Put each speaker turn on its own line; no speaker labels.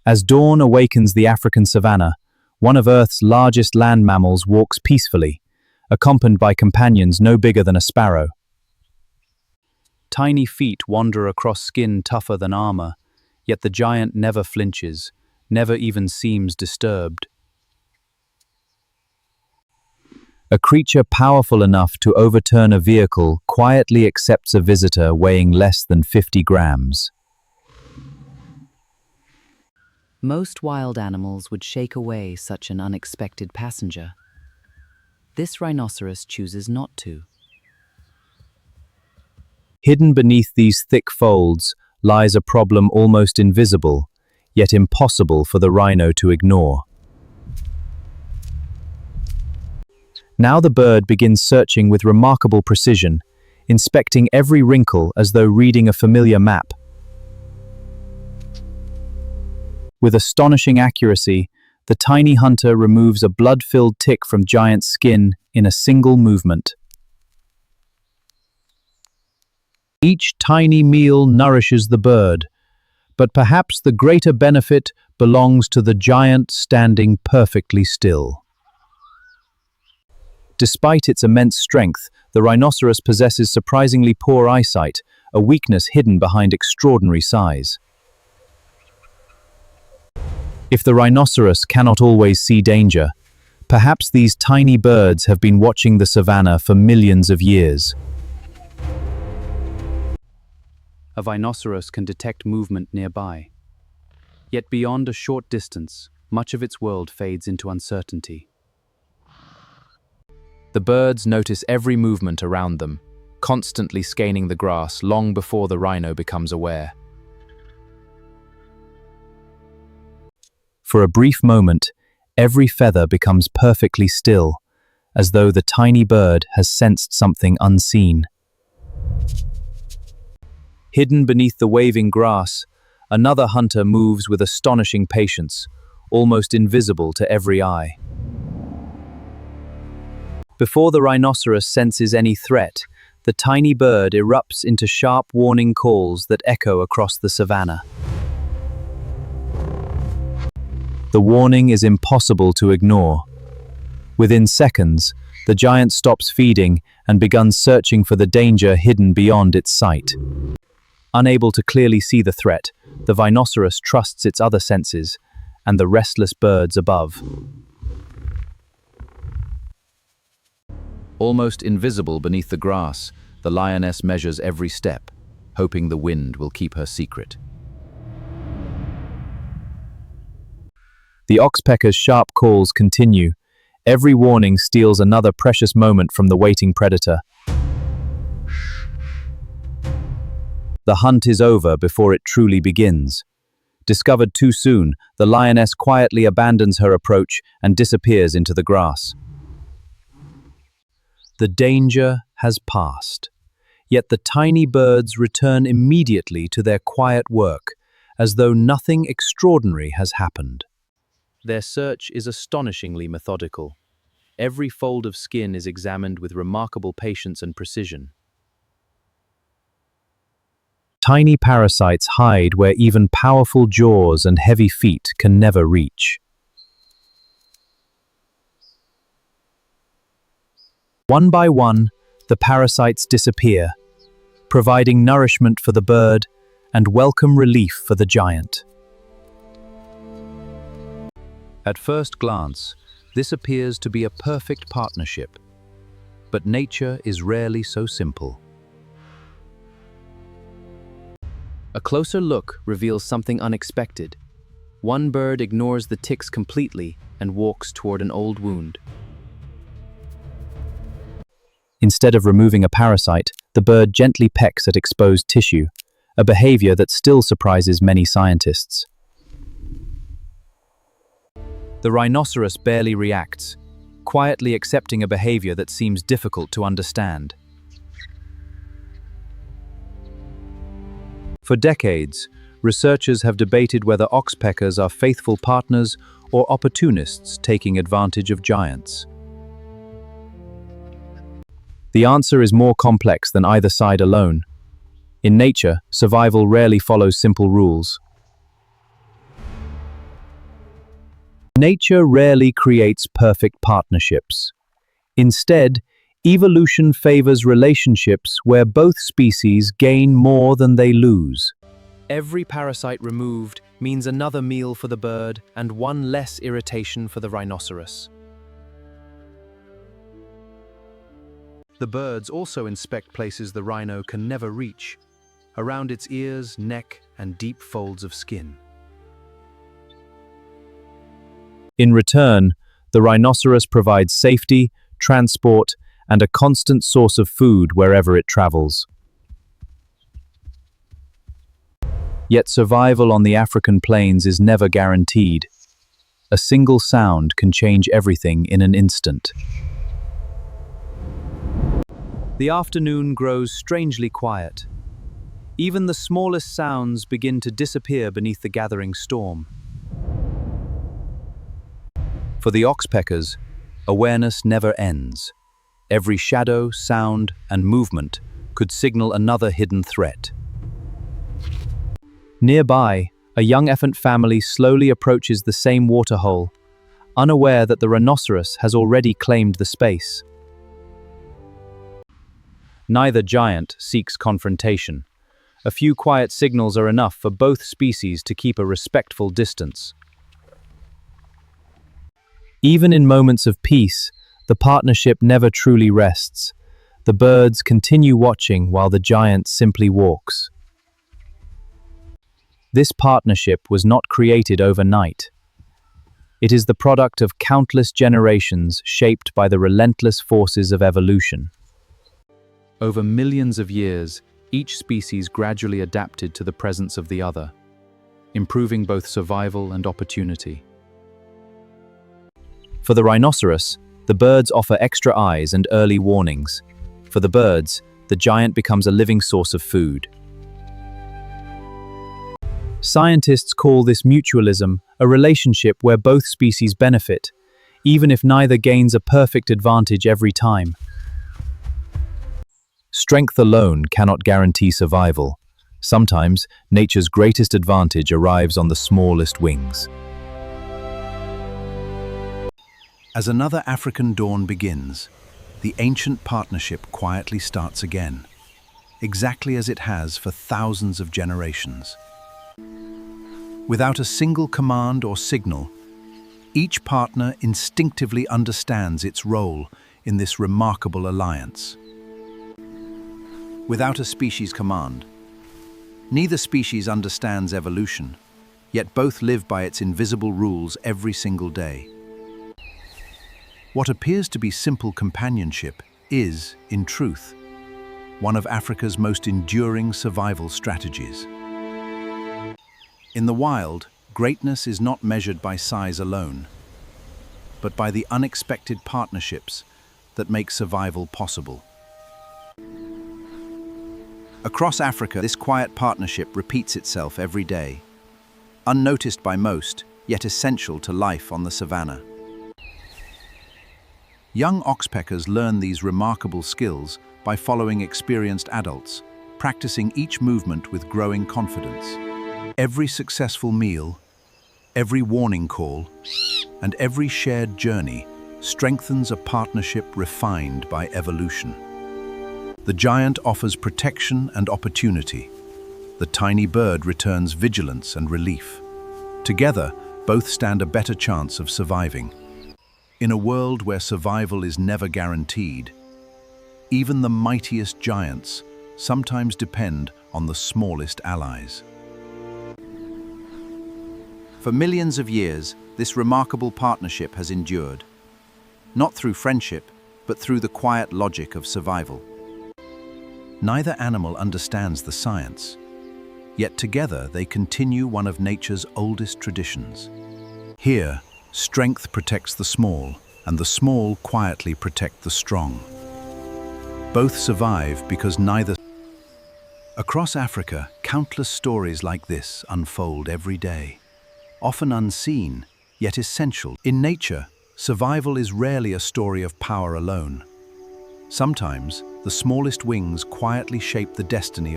As dawn awakens the African savanna, one of Earth's largest land mammals walks peacefully, accompanied by companions no bigger than a sparrow. Tiny feet wander across skin tougher than armor, yet the giant never flinches, never even seems disturbed. A creature powerful enough to overturn a vehicle quietly accepts a visitor weighing less than 50 grams.
Most wild animals would shake away such an unexpected passenger. This rhinoceros chooses not to.
Hidden beneath these thick folds lies a problem almost invisible, yet impossible for the rhino to ignore. Now the bird begins searching with remarkable precision, inspecting every wrinkle as though reading a familiar map. With astonishing accuracy, the tiny hunter removes a blood-filled tick from giant skin in a single movement. Each tiny meal nourishes the bird, but perhaps the greater benefit belongs to the giant standing perfectly still. Despite its immense strength, the rhinoceros possesses surprisingly poor eyesight, a weakness hidden behind extraordinary size. If the rhinoceros cannot always see danger, perhaps these tiny birds have been watching the savanna for millions of years. A rhinoceros can detect movement nearby. Yet beyond a short distance, much of its world fades into uncertainty. The birds notice every movement around them, constantly scanning the grass long before the rhino becomes aware. For a brief moment, every feather becomes perfectly still, as though the tiny bird has sensed something unseen. Hidden beneath the waving grass, another hunter moves with astonishing patience, almost invisible to every eye. Before the rhinoceros senses any threat, the tiny bird erupts into sharp warning calls that echo across the savanna. The warning is impossible to ignore. Within seconds, the giant stops feeding and begins searching for the danger hidden beyond its sight. Unable to clearly see the threat, the rhinoceros trusts its other senses and the restless birds above. Almost invisible beneath the grass, the lioness measures every step, hoping the wind will keep her secret. The oxpecker's sharp calls continue. Every warning steals another precious moment from the waiting predator. The hunt is over before it truly begins. Discovered too soon, the lioness quietly abandons her approach and disappears into the grass. The danger has passed, yet the tiny birds return immediately to their quiet work, as though nothing extraordinary has happened. Their search is astonishingly methodical. Every fold of skin is examined with remarkable patience and precision. Tiny parasites hide where even powerful jaws and heavy feet can never reach. One by one, the parasites disappear, providing nourishment for the bird and welcome relief for the giant. At first glance, this appears to be a perfect partnership, but nature is rarely so simple. A closer look reveals something unexpected. One bird ignores the ticks completely and walks toward an old wound. Instead of removing a parasite, the bird gently pecks at exposed tissue, a behavior that still surprises many scientists. The rhinoceros barely reacts, quietly accepting a behavior that seems difficult to understand. For decades, researchers have debated whether oxpeckers are faithful partners or opportunists taking advantage of giants. The answer is more complex than either side alone. In nature, survival rarely follows simple rules. Nature rarely creates perfect partnerships. Instead, evolution favors relationships where both species gain more than they lose. Every parasite removed means another meal for the bird and one less irritation for the rhinoceros. The birds also inspect places the rhino can never reach, around its ears, neck, and deep folds of skin. In return, the rhinoceros provides safety, transport, and a constant source of food wherever it travels. Yet survival on the African plains is never guaranteed. A single sound can change everything in an instant. The afternoon grows strangely quiet. Even the smallest sounds begin to disappear beneath the gathering storm. For the oxpeckers, awareness never ends. Every shadow, sound, and movement could signal another hidden threat. Nearby, a young elephant family slowly approaches the same waterhole, unaware that the rhinoceros has already claimed the space. Neither giant seeks confrontation. A few quiet signals are enough for both species to keep a respectful distance. Even in moments of peace, the partnership never truly rests. The birds continue watching while the giant simply walks. This partnership was not created overnight. It is the product of countless generations shaped by the relentless forces of evolution. Over millions of years, each species gradually adapted to the presence of the other, improving both survival and opportunity. For the rhinoceros, the birds offer extra eyes and early warnings. For the birds, the giant becomes a living source of food. Scientists call this mutualism, a relationship where both species benefit, even if neither gains a perfect advantage every time. Strength alone cannot guarantee survival. Sometimes, nature's greatest advantage arrives on the smallest wings. As another African dawn begins, the ancient partnership quietly starts again, exactly as it has for thousands of generations. Without a single command or signal, each partner instinctively understands its role in this remarkable alliance. Without a species command, neither species understands evolution, yet both live by its invisible rules every single day. What appears to be simple companionship is, in truth, one of Africa's most enduring survival strategies. In the wild, greatness is not measured by size alone, but by the unexpected partnerships that make survival possible. Across Africa, this quiet partnership repeats itself every day, unnoticed by most, yet essential to life on the savanna. Young oxpeckers learn these remarkable skills by following experienced adults, practicing each movement with growing confidence. Every successful meal, every warning call, and every shared journey strengthens a partnership refined by evolution. The giant offers protection and opportunity. The tiny bird returns vigilance and relief. Together, both stand a better chance of surviving. In a world where survival is never guaranteed, even the mightiest giants sometimes depend on the smallest allies. For millions of years, this remarkable partnership has endured, not through friendship, but through the quiet logic of survival. Neither animal understands the science, yet together they continue one of nature's oldest traditions. Here, strength protects the small, and the small quietly protect the strong. Both survive because neither. Across Africa, countless stories like this unfold every day, often unseen, yet essential. In nature, survival is rarely a story of power alone. Sometimes, the smallest wings quietly shape the destiny